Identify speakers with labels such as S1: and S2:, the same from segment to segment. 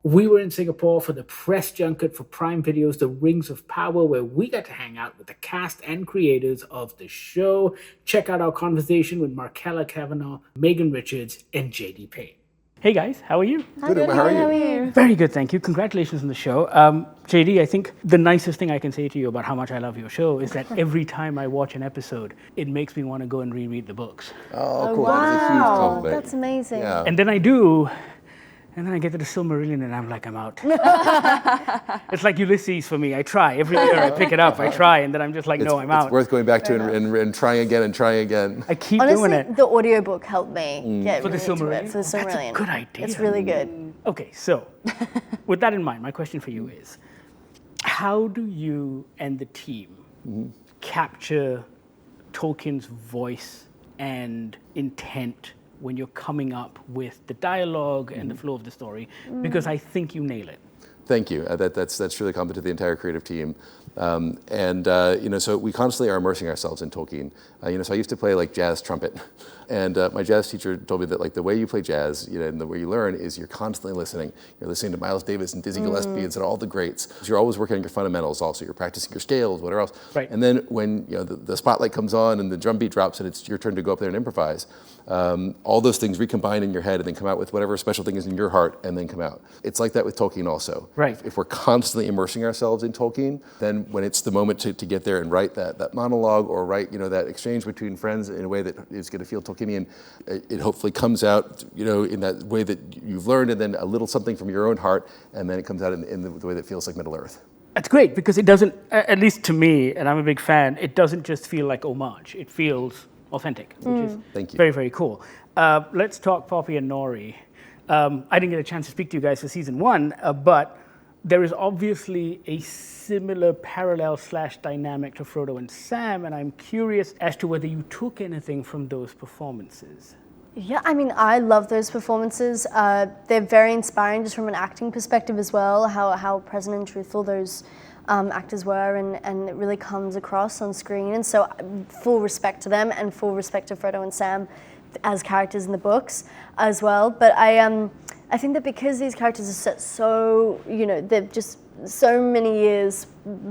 S1: We were in Singapore for the press junket for Prime Video's The Rings of Power, where we got to hang out with the cast and creators of the show. Check out our conversation with Markella, Kavenagh, Megan Richards, and JD Payne. Hey guys, how are you?
S2: Good, how are you?
S1: Very good, thank you. Congratulations on the show. JD, I think the nicest thing I can say to you about how much I love your show is that every time I watch an episode, it makes me want to go and reread the books.
S2: Oh, cool. That's a huge compliment.
S3: That's amazing.
S2: Yeah.
S1: And then I do, and then I get to the Silmarillion and I'm like, I'm out. It's like Ulysses for me. I try. Every year I pick it up, I try, and then I'm just like, no, I'm out.
S2: It's worth going back to and trying again and trying again.
S1: I keep
S3: Honestly,
S1: doing it.
S3: the audiobook helped me get
S1: For the
S3: really into
S1: Silmarillion?
S3: it. For the Silmarillion.
S1: That's a good idea.
S3: It's really good.
S1: Okay, so with that in mind, my question for you is, how do you and the team capture Tolkien's voice and intent when you're coming up with the dialogue and the flow of the story? Because I think you nail it.
S2: Thank you. That's really a compliment to the entire creative team. So we constantly are immersing ourselves in Tolkien. So I used to play like jazz trumpet, and my jazz teacher told me that like the way you play jazz, and the way you learn is you're constantly listening. You're listening to Miles Davis and Dizzy Gillespie and all the greats. So you're always working on your fundamentals. Also, you're practicing your scales, whatever else.
S1: Right.
S2: And then when the spotlight comes on and the drum beat drops and it's your turn to go up there and improvise, all those things recombine in your head and then come out with whatever special thing is in your heart and then come out. It's like that with Tolkien also.
S1: Right.
S2: If we're constantly immersing ourselves in Tolkien, then when it's the moment to get there and write that monologue or write that exchange between friends in a way that is going to feel Tolkienian, it hopefully comes out in that way that you've learned, and then a little something from your own heart, and then it comes out in the way that feels like Middle Earth.
S1: That's great, because it doesn't, at least to me, and I'm a big fan, it doesn't just feel like homage. It feels authentic, which is
S2: Thank you.
S1: very, very cool. Let's talk Poppy and Nori. I didn't get a chance to speak to you guys for season 1, but there is obviously a similar parallel/dynamic to Frodo and Sam, and I'm curious as to whether you took anything from those performances.
S3: Yeah, I mean, I love those performances. They're very inspiring just from an acting perspective as well, how present and truthful those actors were, and it really comes across on screen. And so full respect to them and full respect to Frodo and Sam as characters in the books as well. But I think that because these characters are set so, they're just so many years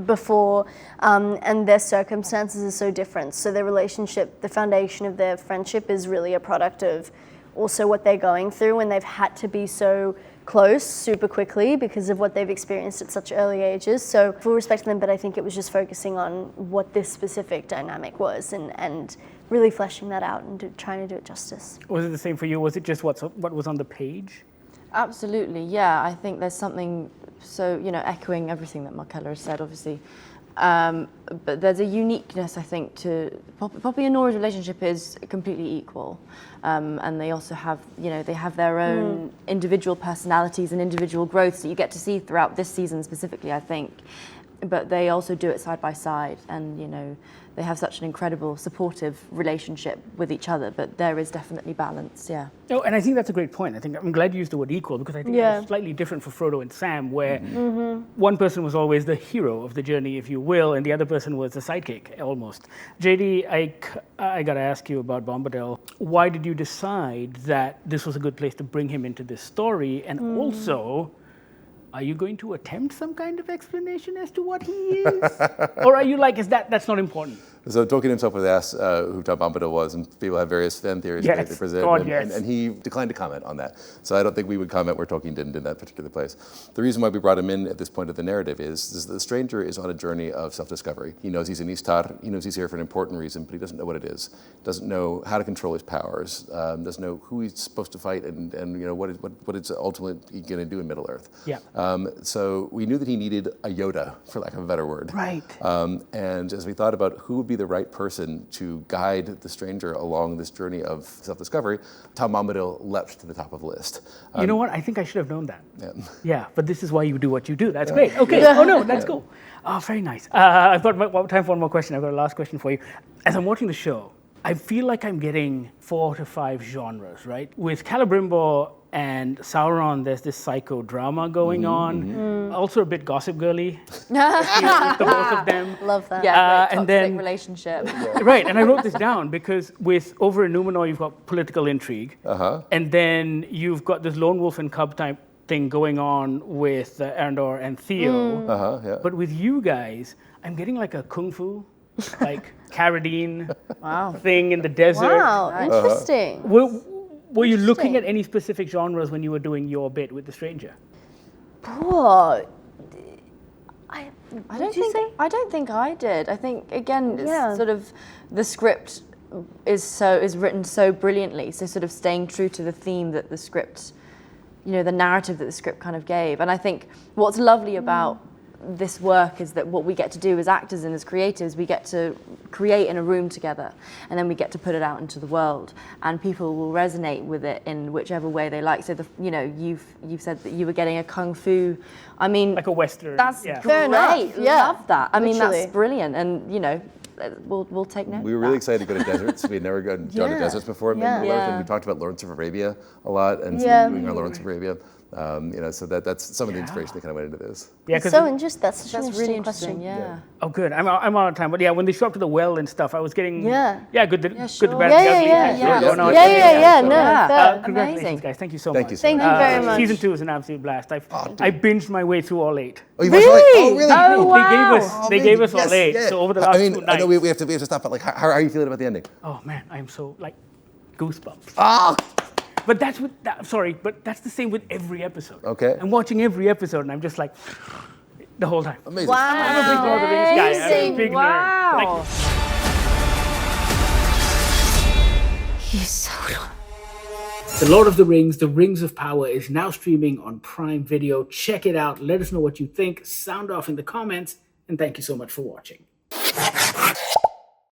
S3: before, and their circumstances are so different. So their relationship, the foundation of their friendship is really a product of also what they're going through, and they've had to be so close super quickly because of what they've experienced at such early ages. So full respect to them, but I think it was just focusing on what this specific dynamic was and really fleshing that out and trying to do it justice.
S1: Was it the same for you? Was it just what was on the page?
S4: Absolutely, yeah. I think there's something so, echoing everything that Markella has said, obviously. But there's a uniqueness, I think, to Poppy and Nora's relationship is completely equal. And they also have, they have their own individual personalities and individual growths that you get to see throughout this season specifically, I think. But they also do it side by side, and, they have such an incredible supportive relationship with each other, but there is definitely balance, yeah.
S1: Oh, and I think that's a great point. I'm glad you used the word equal, because I think it's slightly different for Frodo and Sam, where one person was always the hero of the journey, if you will, and the other person was the sidekick, almost. JD, I got to ask you about Bombadil. Why did you decide that this was a good place to bring him into this story? And also, are you going to attempt some kind of explanation as to what he is? Or are you like, that's not important?
S2: So Tolkien himself was asked who Tom Bombadil was, and people have various fan theories
S1: Yes,
S2: they present,
S1: God, yes.
S2: and he declined to comment on that. So I don't think we would comment where Tolkien didn't in that particular place. The reason why we brought him in at this point of the narrative is the stranger is on a journey of self-discovery. He knows he's an Istar, he knows he's here for an important reason, but he doesn't know what it is. Doesn't know how to control his powers, doesn't know who he's supposed to fight, and what it's ultimately going to do in Middle Earth.
S1: Yeah.
S2: So we knew that he needed a Yoda, for lack of a better word.
S1: Right.
S2: And as we thought about who would be the right person to guide the stranger along this journey of self-discovery, Tom Bombadil leapt to the top of the list.
S1: You know what? I think I should have known that.
S2: Yeah.
S1: Yeah, but this is why you do what you do. That's great. Okay. Oh no, that's cool. Oh, very nice. I've got time for one more question. I've got a last question for you. As I'm watching the show, I feel like I'm getting 4 to 5 genres, right? With Celebrimbor and Sauron, there's this psychodrama going on. Also a bit Gossip Girly. The both of them.
S3: Love that.
S4: Yeah,
S1: and
S4: toxic
S1: then-
S4: relationship.
S1: Right, and I wrote this down because with Over in Numenor, you've got political intrigue. And then you've got this lone wolf and cub type thing going on with Arendor and Theo.
S2: Yeah.
S1: But with you guys, I'm getting like a kung fu, like Carradine thing in the desert.
S3: Wow, interesting.
S1: Were you looking at any specific genres when you were doing your bit with The Stranger?
S3: Oh,
S4: I don't think I did. I think again, it's sort of the script is written so brilliantly. So sort of staying true to the theme that the script, the narrative that the script kind of gave. And I think what's lovely about this work is that what we get to do as actors and as creatives, we get to create in a room together, and then we get to put it out into the world, and people will resonate with it in whichever way they like. So you've said that you were getting a kung fu. I mean,
S1: like a Western.
S4: That's
S1: great.
S3: Fair enough. Yeah.
S4: Love that. I mean,
S3: Literally.
S4: that's brilliant, and we'll take note.
S2: We were really excited to go to deserts. We had never gone to deserts before.
S3: Yeah.
S2: We talked about Lawrence of Arabia a lot, and so doing our Lawrence of Arabia. So that's some of the inspiration that kind of went into this.
S1: Yeah,
S3: It's so interesting. That's such an
S4: That's really
S3: interesting
S4: interesting.
S3: question.
S4: Yeah.
S1: Oh, good. I'm out of time. But yeah, when they show up to the well and stuff, I was getting good, the
S4: sure.
S1: bad,
S3: Yeah.
S1: going on.
S3: No, fair.
S1: Congratulations,
S4: Amazing.
S1: guys. Thank you so
S2: Thank
S1: much.
S2: you so
S3: Thank you very much.
S1: Season 2 is an absolute blast. I binged my way through all 8.
S2: Oh, you watched all eight? Oh, really?
S4: Oh, wow.
S1: They gave us all 8. So over the last 2 nights.
S2: I know we have to stop. But how are you feeling about the ending?
S1: Oh man, I am so goosebumps.
S2: Ah.
S1: But that's the same with every episode.
S2: Okay.
S1: I'm watching every episode and I'm just like the whole time.
S2: Amazing.
S1: I'm a big Lord of the Rings guy. I'm a big nerd.
S3: He's so
S1: The Lord of the Rings, The Rings of Power is now streaming on Prime Video. Check it out. Let us know what you think. Sound off in the comments. And thank you so much for watching.